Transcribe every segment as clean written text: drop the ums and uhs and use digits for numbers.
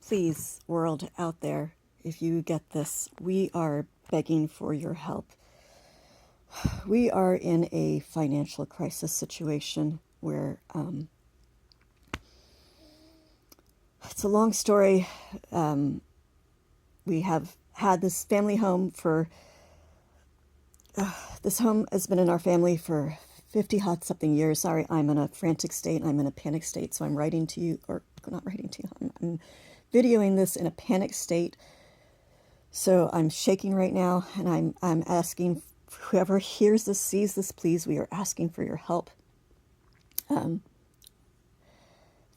Please, world out there, if you get this, we are begging for your help. We are in a financial crisis situation where it's a long story. We have had this family home for, this home has been in our family for 50 hot something years. Sorry, I'm in a frantic state. I'm in a panic state. So I'm writing to you, or not writing to you, I'm videoing this in a panic state. So I'm shaking right now, and I'm asking whoever hears this, sees this, please, we are asking for your help.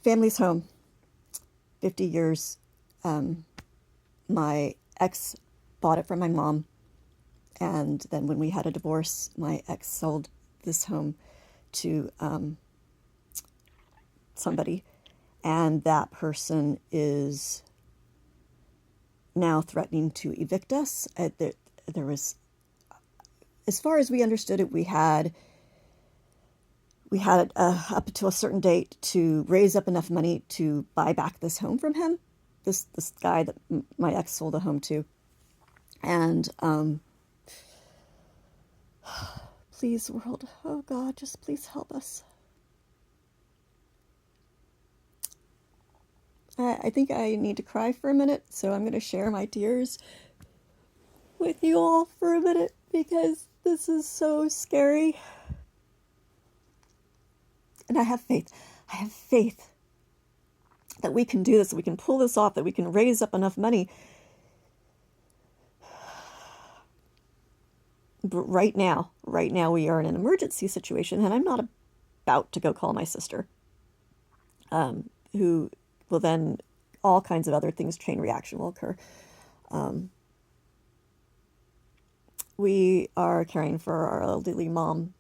Family's home, 50 years. My ex bought it from my mom, and then when we had a divorce, my ex sold this home to somebody, and that person is now threatening to evict us. There was, as far as we understood it, we had up to a certain date to raise up enough money to buy back this home from him, this guy that my ex sold a home to. And please, world, oh God, just please help us. I think I need to cry for a minute, so I'm going to share my tears with you all for a minute, because this is so scary. And I have faith. I have faith that we can do this, that we can pull this off, that we can raise up enough money. But right now we are in an emergency situation, and I'm not about to go call my sister, who will then, all kinds of other things, chain reaction will occur. We are caring for our elderly mom,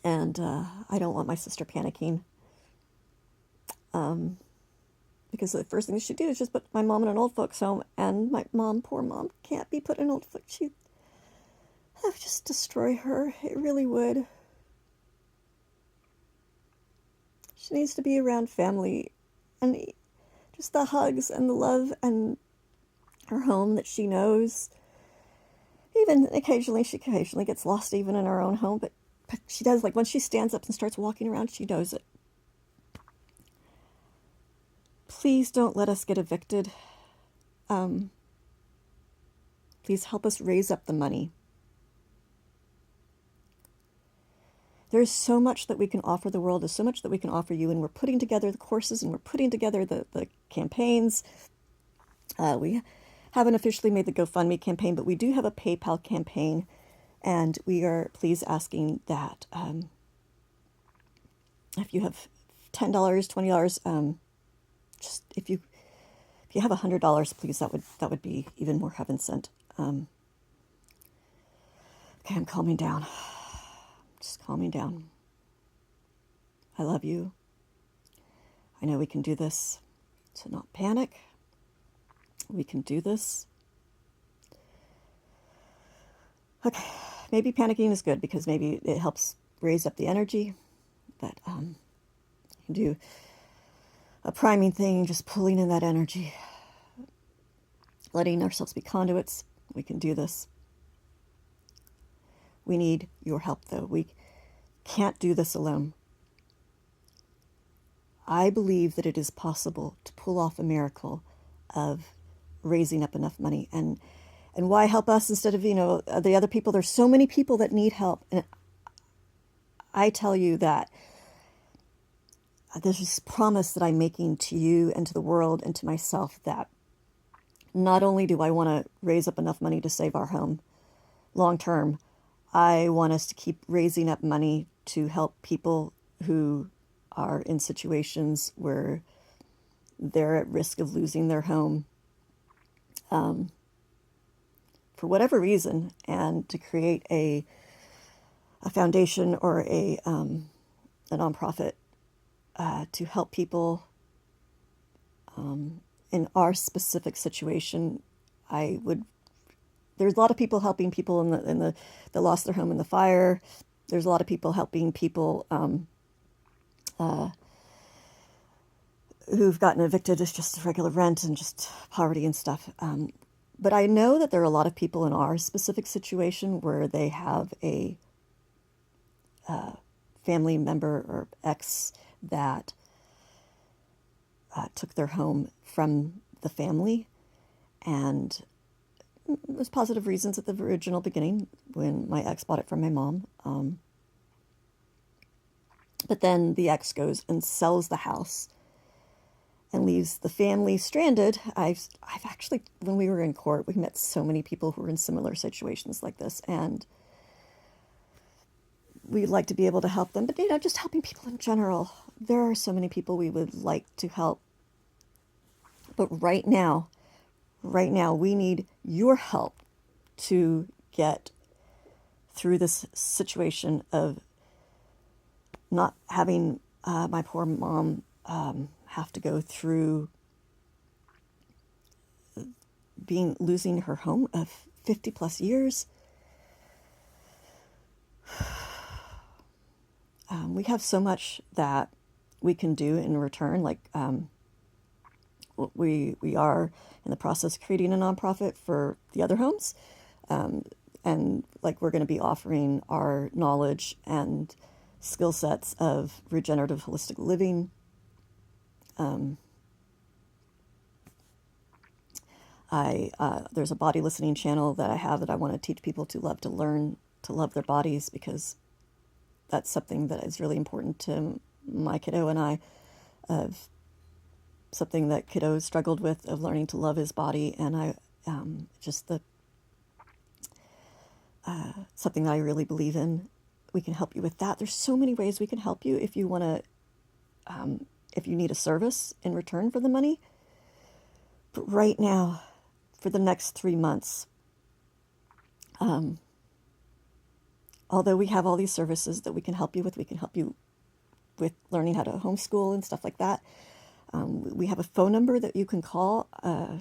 and I don't want my sister panicking, because the first thing she do is just put my mom in an old folks home, and my mom, poor mom, can't be put in an old folks. That would just destroy her. It really would. She needs to be around family, and just the hugs and the love and her home that she knows. Even occasionally, she occasionally gets lost even in her own home, but she does, like when she stands up and starts walking around, she knows it. Please don't let us get evicted. Please help us raise up the money. There's so much that we can offer the world. There's so much that we can offer you, and we're putting together the courses, and we're putting together the campaigns. We haven't officially made the GoFundMe campaign, but we do have a PayPal campaign, and we are please asking that if you have $10, $20, just if you have $100, please, that would be even more heaven sent. Okay, I'm calming down. Just calming down. I love you. I know we can do this. So not panic. We can do this. Okay, maybe panicking is good because maybe it helps raise up the energy, but you can do a priming thing, just pulling in that energy, letting ourselves be conduits. We can do this. We need your help, though. We can't do this alone. I believe that it is possible to pull off a miracle of raising up enough money. And why help us instead of, the other people? There's so many people that need help. And I tell you that there's this promise that I'm making to you and to the world and to myself, that not only do I want to raise up enough money to save our home long term, I want us to keep raising up money to help people who are in situations where they're at risk of losing their home for whatever reason, and to create a foundation or a nonprofit to help people in our specific situation. There's a lot of people helping people that lost their home in the fire. There's a lot of people helping people who've gotten evicted as just regular rent and just poverty and stuff. But I know that there are a lot of people in our specific situation where they have a family member or ex that took their home from the family, and it was positive reasons at the original beginning when my ex bought it from my mom. But then the ex goes and sells the house and leaves the family stranded. I've actually, when we were in court, we met so many people who were in similar situations like this, and we'd like to be able to help them. But just helping people in general. There are so many people we would like to help. But right now, we need your help to get through this situation of not having my poor mom have to go through losing her home of 50 plus years. We have so much that we can do in return. Like we are in the process of creating a nonprofit for the other homes, and like we're going to be offering our knowledge and skill sets of regenerative holistic living. There's a body listening channel that I have that I want to teach people to learn to love their bodies, because that's something that is really important to my kiddo and I, of something that kiddo struggled with, of learning to love his body. And I something that I really believe in. We can help you with that. There's so many ways we can help you if you want to, if you need a service in return for the money. But right now, for the next 3 months, although we have all these services that we can help you with learning how to homeschool and stuff like that. We have a phone number that you can call. I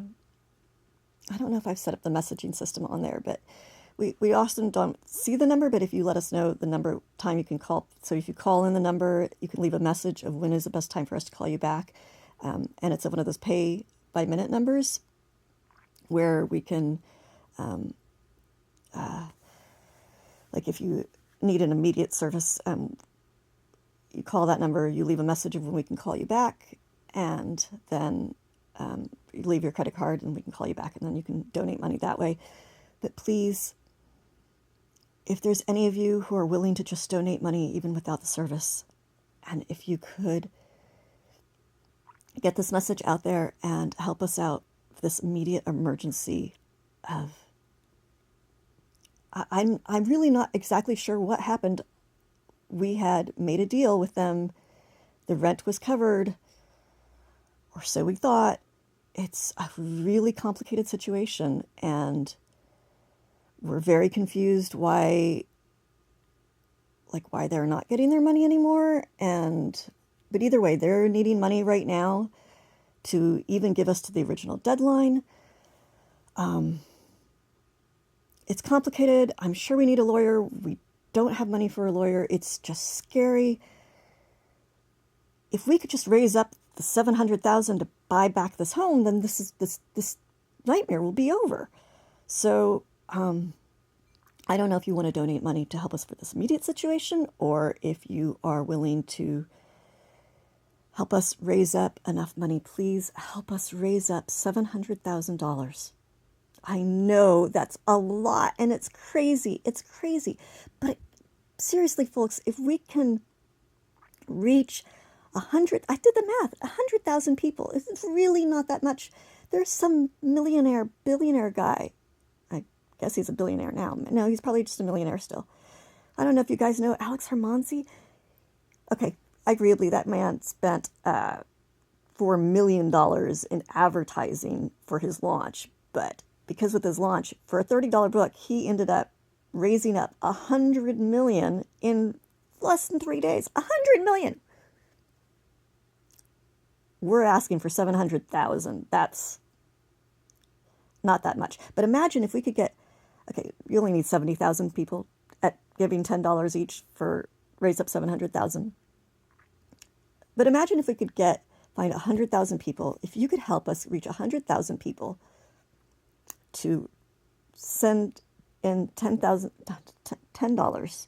don't know if I've set up the messaging system on there, but we often don't see the number, but if you let us know the number time you can call. So if you call in the number, you can leave a message of when is the best time for us to call you back. And it's one of those pay by minute numbers where we can, like if you need an immediate service, you call that number, you leave a message of when we can call you back, and then you leave your credit card and we can call you back, and then you can donate money that way. But please, if there's any of you who are willing to just donate money even without the service, and if you could get this message out there and help us out for this immediate emergency of, I'm really not exactly sure what happened. We had made a deal with them. The rent was covered, or so we thought. It's a really complicated situation, and we're very confused why they're not getting their money anymore. But either way, they're needing money right now to even give us to the original deadline. It's complicated. I'm sure we need a lawyer. We don't have money for a lawyer. It's just scary. If we could just raise up the $700,000 to buy back this home, then this nightmare will be over. So I don't know if you want to donate money to help us for this immediate situation, or if you are willing to help us raise up enough money. Please help us raise up $700,000. I know that's a lot, and it's crazy. It's crazy. But seriously, folks, if we can reach 100, I did the math, 100,000 people. It's really not that much. There's some millionaire, billionaire guy. I guess he's a billionaire now. No, he's probably just a millionaire still. I don't know if you guys know Alex Hermanzi. Okay, agreeably, that man spent $4 million in advertising for his launch, but because with his launch, for a $30 book, he ended up raising up $100 million in less than 3 days. $100 million. We're asking for 700,000. That's not that much. But imagine if we could get, okay, you only need 70,000 people at giving $10 each for raise up 700,000. But imagine if we could get find 100,000 people. If you could help us reach 100,000 people to send in $10.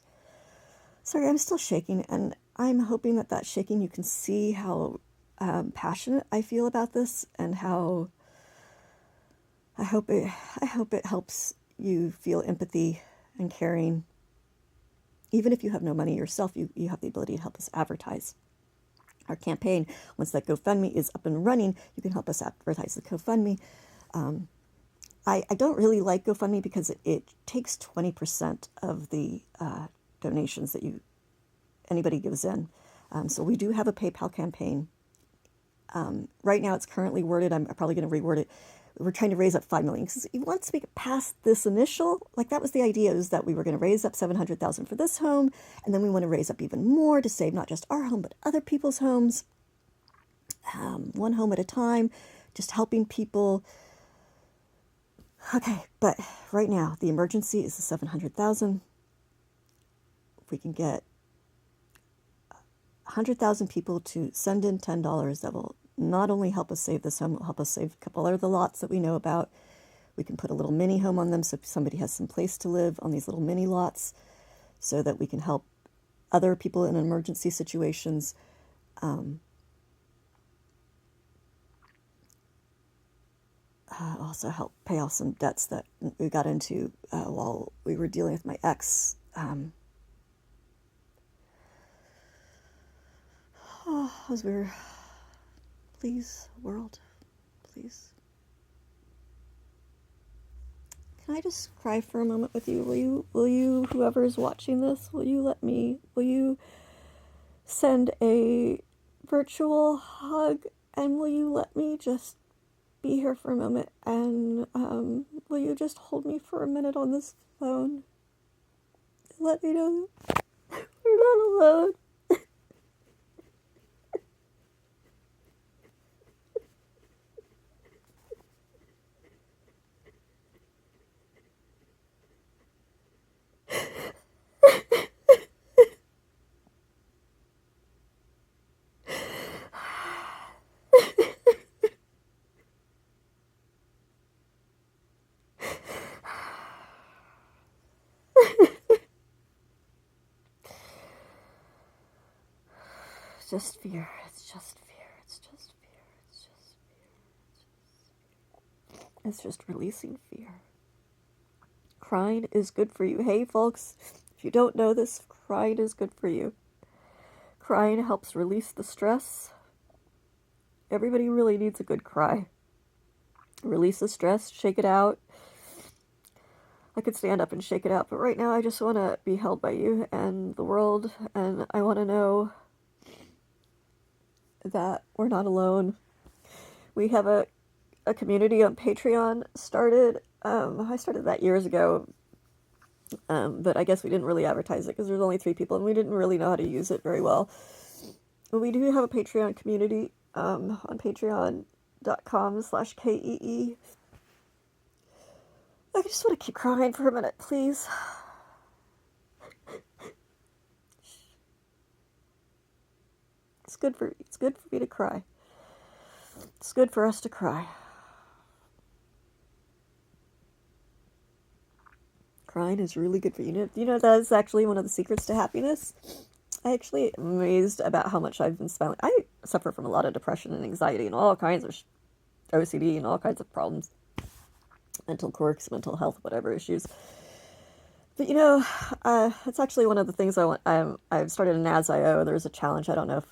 Sorry, I'm still shaking, and I'm hoping that shaking, you can see how passionate I feel about this, and how I hope it helps you feel empathy and caring. Even if you have no money yourself, you have the ability to help us advertise our campaign. Once that GoFundMe is up and running, you can help us advertise the GoFundMe. I don't really like GoFundMe because it takes 20% of the donations that anybody gives in. So we do have a PayPal campaign. Right now it's currently worded, I'm probably going to reword it. We're trying to raise up 5 million because once we get past this initial, like that was the idea, is that we were going to raise up 700,000 for this home, and then we want to raise up even more to save not just our home but other people's homes, one home at a time, just helping people. Okay, but right now the emergency is the 700,000. If we can get 100,000 people to send in $10, that will not only help us save this home, it will help us save a couple other lots that we know about. We can put a little mini home on them so somebody has some place to live on these little mini lots, so that we can help other people in emergency situations. Also help pay off some debts that we got into while we were dealing with my ex. As we were, please, world, please. Can I just cry for a moment with you? Will you, whoever is watching this, will you send a virtual hug, and will you let me just be here for a moment, and will you just hold me for a minute on this phone? Let me know we're not alone. Just fear. It's just fear. It's just fear. It's just fear. It's just releasing fear. Crying is good for you. Hey, folks, if you don't know this, crying is good for you. Crying helps release the stress. Everybody really needs a good cry. Release the stress, shake it out. I could stand up and shake it out, but right now I just want to be held by you and the world, and I want to know that we're not alone. We have a community on Patreon started. I started that years ago, but I guess we didn't really advertise it because there's only 3 people and we didn't really know how to use it very well. But we do have a Patreon community on patreon.com/KEE. I just want to keep crying for a minute, please. It's good for me to cry. It's good for us to cry. Crying is really good for you. You know that is actually one of the secrets to happiness. I actually am amazed about how much I've been smiling. I suffer from a lot of depression and anxiety and all kinds of OCD and all kinds of problems, mental quirks, mental health, whatever issues. But you know, it's actually one of the things I want. I've started a NAS.io. There's a challenge. I don't know if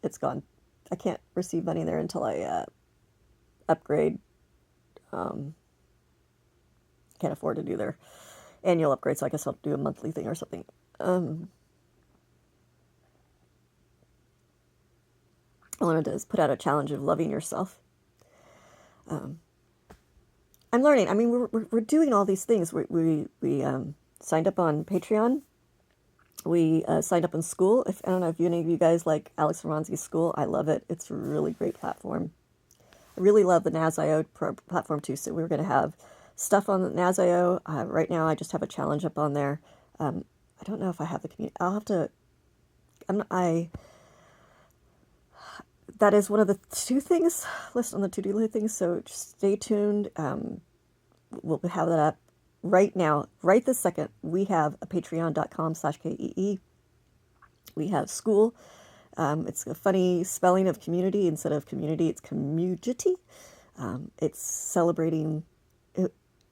it's gone. I can't receive money there until I upgrade. Can't afford to do their annual upgrade, so I guess I'll do a monthly thing or something. I wanted to put out a challenge of loving yourself. I'm learning. I mean, we're doing all these things. We signed up on Patreon. We signed up in school. I don't know if any of you guys like Alex Ramonski's school. I love it. It's a really great platform. I really love the NAS.io platform too. So we're going to have stuff on the NAS.io. Right now, I just have a challenge up on there. I don't know if I have the community. I'll have to. that is one of the two things listed on the to-do things. So just stay tuned. We'll have that up right now, right this second. We have a patreon.com/KEE. We have school. It's a funny spelling of community. Instead of community, it's community. It's celebrating.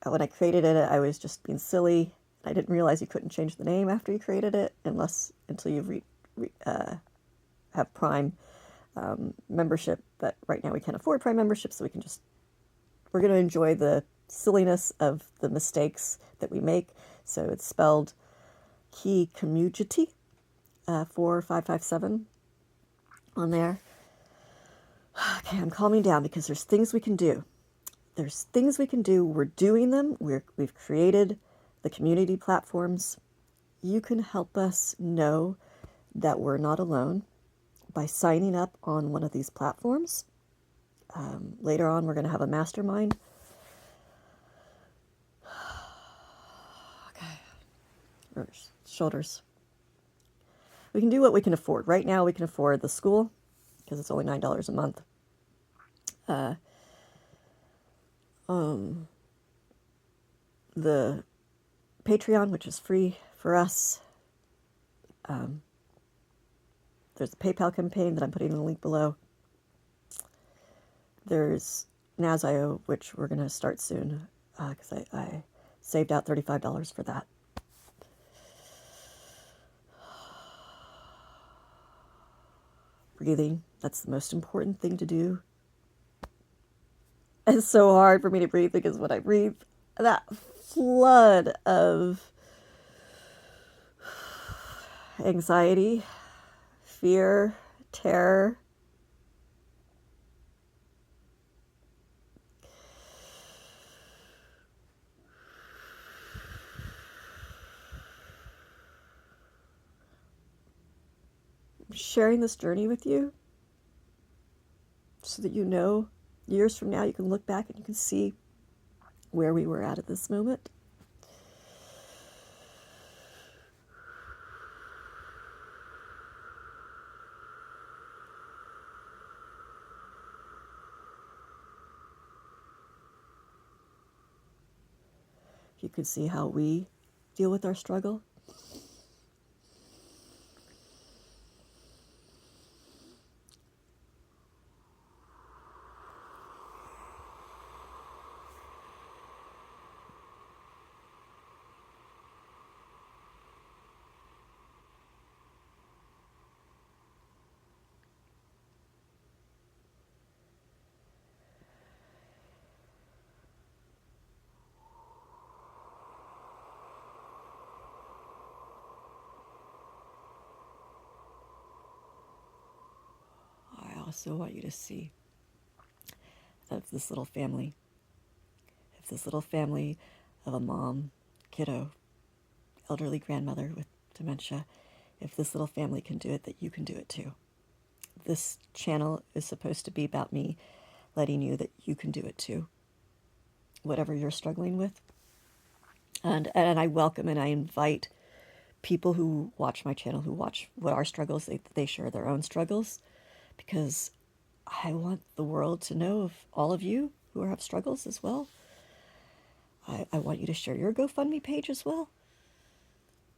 When I created it, I was just being silly. I didn't realize you couldn't change the name after you created it until you have Prime membership. But right now we can't afford Prime membership, so we're going to enjoy the silliness of the mistakes that we make. So it's spelled Key Community 4557 on there. Okay, I'm calming down because there's things we can do. There's things we can do. We're doing them. We've created the community platforms. You can help us know that we're not alone by signing up on one of these platforms. Later on, we're going to have a mastermind. Okay. Shoulders. We can do what we can afford. Right now, we can afford the school because it's only $9 a month. The Patreon, which is free for us. There's the PayPal campaign that I'm putting in the link below. There's NAS.io, which we're going to start soon because I saved out $35 for that. Breathing, that's the most important thing to do. It's so hard for me to breathe because when I breathe, that flood of anxiety, fear, terror, sharing this journey with you so that you know years from now you can look back and you can see where we were at this moment. You can see how we deal with our struggle. I also want you to see of this little family. If this little family of a mom, kiddo, elderly grandmother with dementia, if this little family can do it, that you can do it too. This channel is supposed to be about me letting you that you can do it too, whatever you're struggling with. And I welcome and I invite people who watch my channel, who watch what our struggles, they share their own struggles, because I want the world to know of all of you who have struggles as well. I want you to share your GoFundMe page as well.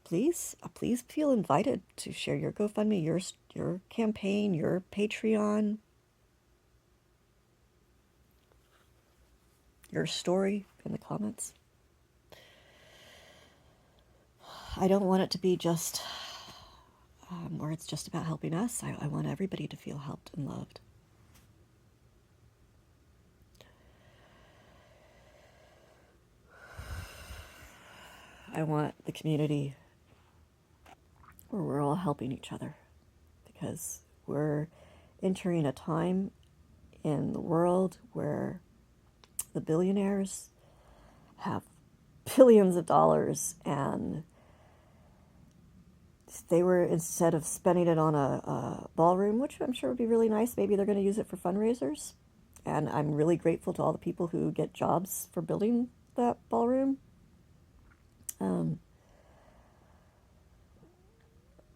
Please feel invited to share your GoFundMe, your campaign, your Patreon, your story in the comments. I don't want it to be just where it's just about helping us. I want everybody to feel helped and loved. I want the community where we're all helping each other, because we're entering a time in the world where the billionaires have billions of dollars, and they were, instead of spending it on a ballroom, which I'm sure would be really nice, maybe they're going to use it for fundraisers. And I'm really grateful to all the people who get jobs for building that ballroom.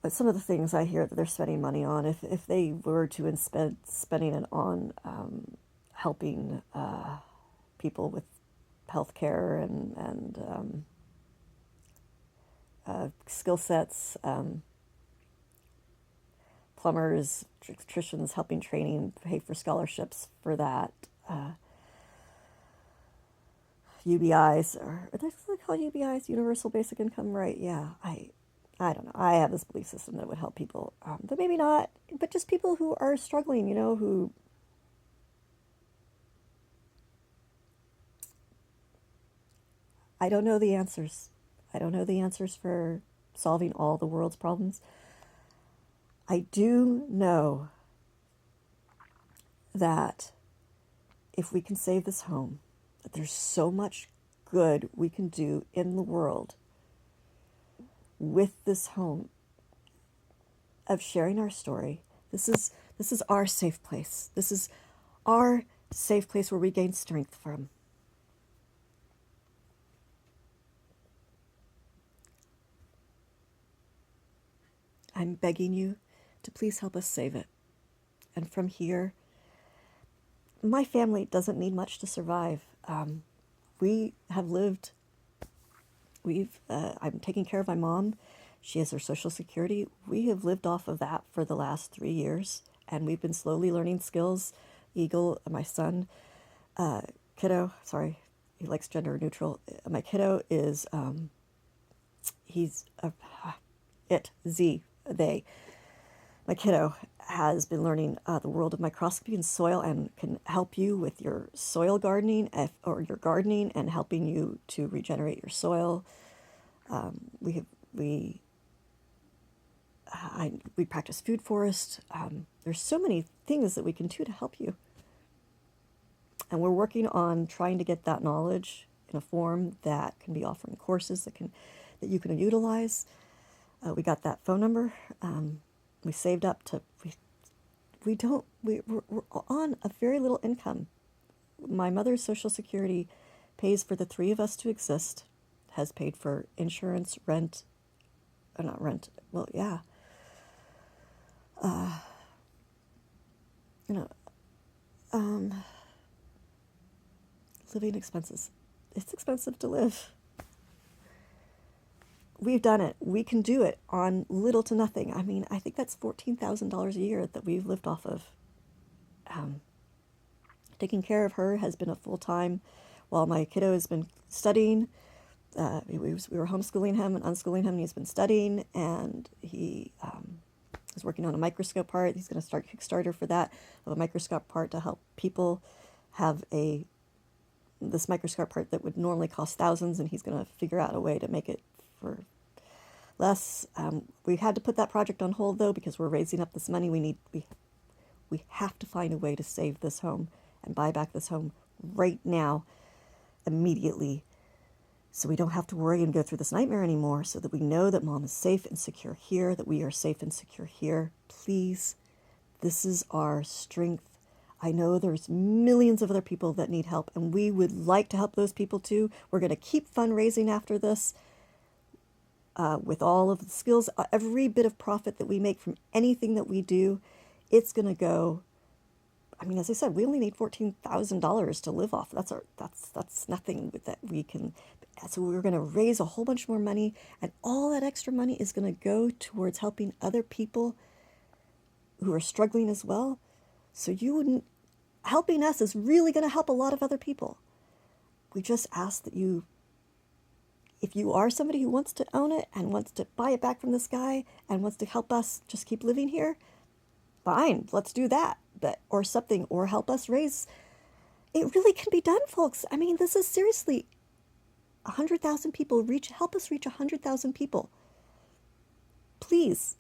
some of the things I hear that they're spending money on, if they were to spending it on helping people with health care and skill sets, plumbers, electricians, helping training, pay for scholarships for that. UBIs, or are they called UBIs? Universal Basic Income, right? Yeah, I don't know. I have this belief system that would help people, but maybe not. But just people who are struggling, who I don't know the answers. I don't know the answers for solving all the world's problems. I do know that if we can save this home, that there's so much good we can do in the world with this home, of sharing our story. This is our safe place. This is our safe place where we gain strength from. I'm begging you to please help us save it. And from here, my family doesn't need much to survive. We have lived, I'm taking care of my mom. She has her Social Security. We have lived off of that for the last 3 years, and we've been slowly learning skills. Eagle, my son, kiddo, sorry, he likes gender neutral. My kiddo is, he's they. My kiddo has been learning the world of microscopy and soil, and can help you with your soil gardening or your gardening, and helping you to regenerate your soil. We practice food forest. There's so many things that we can do to help you, and we're working on trying to get that knowledge in a form that can be offered in courses that you can utilize. We got that phone number. We saved up to we're on a very little income. My mother's Social Security pays for the 3 of us to exist, has paid for insurance, rent, not rent. Well, yeah. Living expenses. It's expensive to live. We've done it. We can do it on little to nothing. I mean, I think that's $14,000 a year that we've lived off of. Taking care of her has been a full-time, while my kiddo has been studying. We were homeschooling him and unschooling him, and he's been studying, and he is working on a microscope part. He's going to start Kickstarter for that, of a microscope part to help people have this microscope part that would normally cost thousands, and he's going to figure out a way to make it for less. We had to put that project on hold, though, because we're raising up this money. We have to find a way to save this home and buy back this home right now, immediately, so we don't have to worry and go through this nightmare anymore, so that we know that Mom is safe and secure here, that we are safe and secure here. Please, this is our strength. I know there's millions of other people that need help, and we would like to help those people too. We're going to keep fundraising after this. With all of the skills, every bit of profit that we make from anything that we do, it's going to go. I mean, as I said, we only need $14,000 to live off. That's nothing that we can. So we're going to raise a whole bunch more money, and all that extra money is going to go towards helping other people who are struggling as well. So helping us is really going to help a lot of other people. We just ask that you, if you are somebody who wants to own it and wants to buy it back from this guy and wants to help us just keep living here, fine, let's do that. Or something, or help us raise. It really can be done, folks. I mean, this is seriously 100,000 people. Help us reach 100,000 people. Please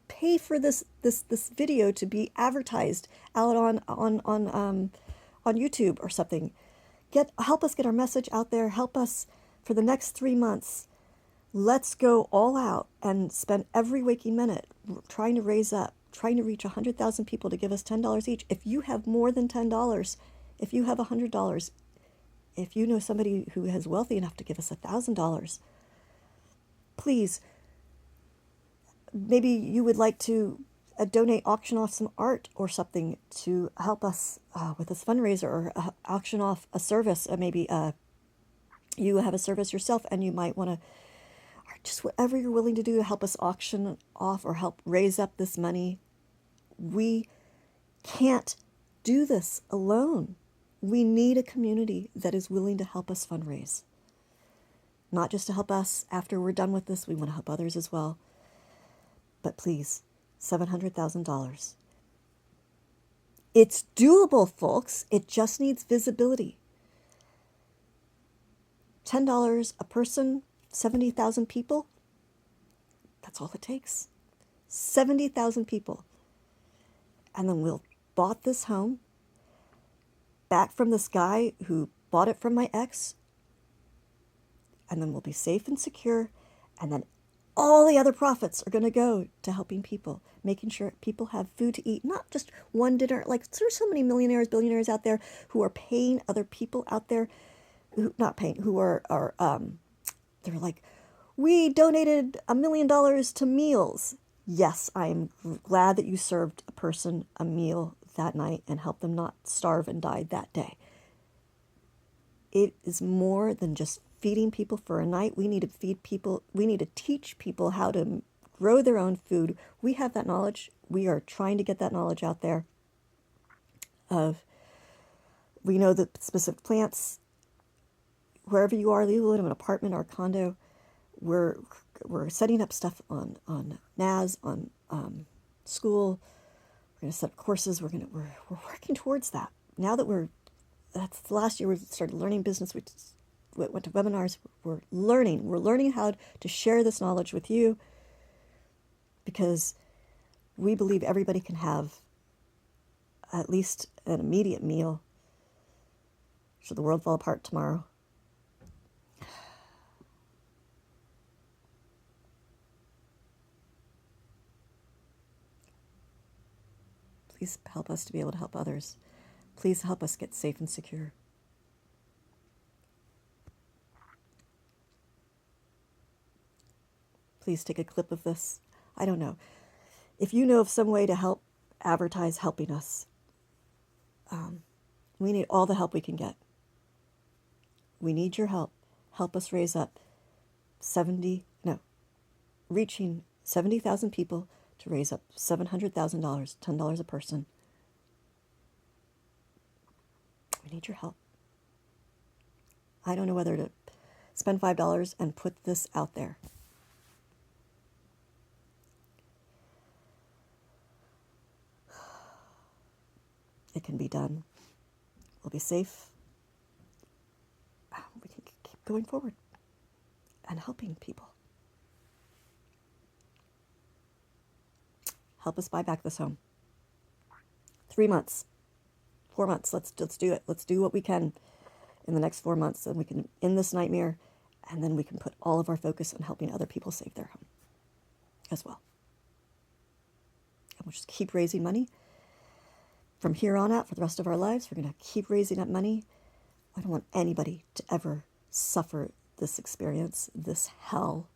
pay for this video to be advertised out on YouTube or something. Help us get our message out there. Help us for the next 3 months. Let's go all out and spend every waking minute trying to raise up, trying to reach 100,000 people to give us $10 each. If you have more than $10, if you have $100, if you know somebody who is wealthy enough to give us $1,000, please maybe you would like to donate, auction off some art or something to help us with this fundraiser, or auction off a service. Maybe you have a service yourself and you might want to, or just whatever you're willing to do to help us auction off or help raise up this money. We can't do this alone. We need a community that is willing to help us fundraise. Not just to help us after we're done with this, we want to help others as well. But please, $700,000. It's doable, folks. It just needs visibility. $10 a person, 70,000 people. That's all it takes. 70,000 people. And then we'll bought this home back from this guy who bought it from my ex. And then we'll be safe and secure. And then all the other profits are going to go to helping people, making sure people have food to eat, not just one dinner. Like, there's so many millionaires, billionaires out there who are paying other people out there, who, not paying, who are they're like, we donated $1 million to meals. Yes, I am glad that you served a person a meal that night and helped them not starve and die that day. It is more than just feeding people for a night. We need to feed people. We need to teach people how to grow their own food. We have that knowledge. We are trying to get that knowledge out there. We know the specific plants. Wherever you are, you live in an apartment or a condo, we're setting up stuff on NAS, on school. We're going to set up courses. We're working towards that. Now that that's the last year we started learning business. We went to webinars. We're learning how to share this knowledge with you, because we believe everybody can have at least an immediate meal should the world fall apart tomorrow. Please help us to be able to help others. Please help us get safe and secure. Please take a clip of this. I don't know. If you know of some way to help advertise helping us, we need all the help we can get. We need your help. Help us raise up reaching 70,000 people to raise up $700,000, $10 a person. We need your help. I don't know whether to spend $5 and put this out there. It can be done. We'll be safe. We can keep going forward and helping people. Help us buy back this home. 3 months, 4 months. Let's do it. Let's do what we can in the next 4 months, and we can end this nightmare, and then we can put all of our focus on helping other people save their home as well. And we'll just keep raising money from here on out for the rest of our lives. We're going to keep raising up money. I don't want anybody to ever suffer this experience, this hell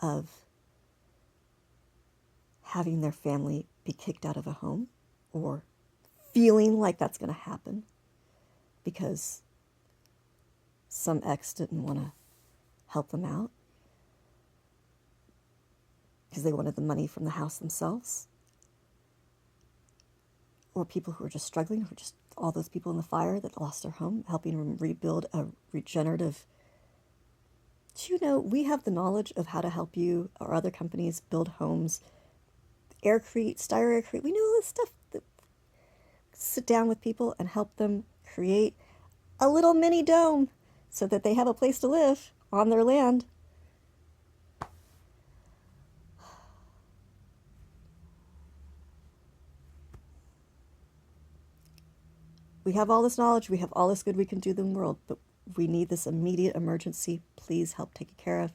of having their family be kicked out of a home, or feeling like that's going to happen because some ex didn't want to help them out because they wanted the money from the house themselves, or people who are just struggling, who are just all those people in the fire that lost their home, helping them rebuild a regenerative. Do you know, we have the knowledge of how to help you or other companies build homes, aircrete, Styro-Aircrete. We know all this stuff. Sit down with people and help them create a little mini dome so that they have a place to live on their land. We have all this knowledge. We have all this good we can do in the world, but we need this immediate emergency. Please help take care of.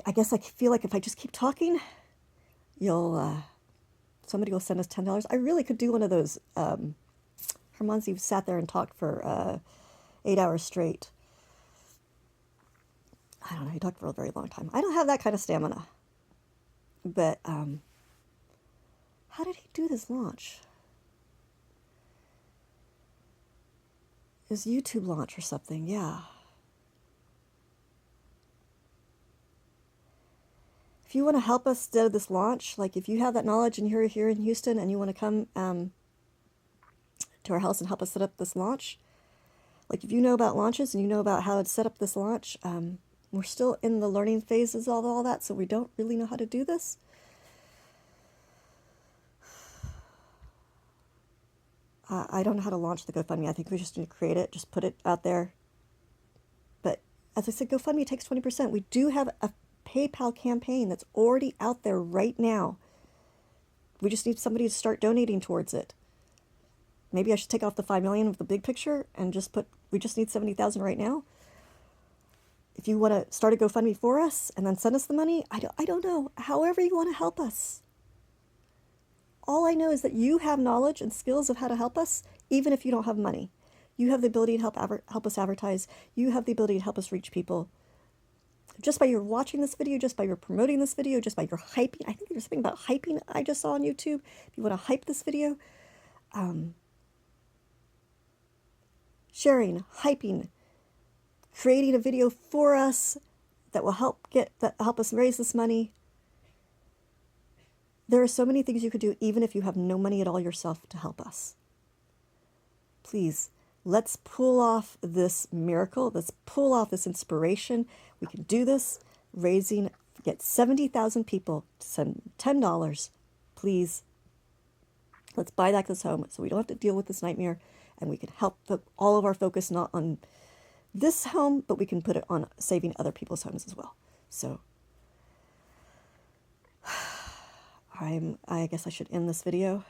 I guess I feel like if I just keep talking, somebody will send us $10. I really could do one of those. Hermanzi sat there and talked for 8 hours straight. I don't know, he talked for a very long time. I don't have that kind of stamina. But how did he do this launch? His YouTube launch or something, yeah. If you want to help us do this launch, like if you have that knowledge and you're here in Houston and you want to come to our house and help us set up this launch, like if you know about launches and you know about how to set up this launch, we're still in the learning phases of all that, so we don't really know how to do this. I don't know how to launch the GoFundMe. I think we just need to create it, just put it out there. But as I said, GoFundMe takes 20%. We do have a PayPal campaign that's already out there right now. We just need somebody to start donating towards it. Maybe I should take off the 5 million of the big picture and just put, we just need 70,000 right now. If you want to start a GoFundMe for us and then send us the money, I don't know. However you want to help us. All I know is that you have knowledge and skills of how to help us, even if you don't have money. You have the ability to help us advertise. You have the ability to help us reach people. Just by your watching this video, just by your promoting this video, just by your hyping. I think there's something about hyping I just saw on YouTube. If you want to hype this video, sharing, hyping, creating a video for us that will help us raise this money. There are so many things you could do even if you have no money at all yourself to help us. Please, let's pull off this miracle. Let's pull off this inspiration. We can do this. Get 70,000 people to send $10. Please, let's buy back this home so we don't have to deal with this nightmare, and we can help all of our focus not on this home, but we can put it on saving other people's homes as well. So I guess I should end this video.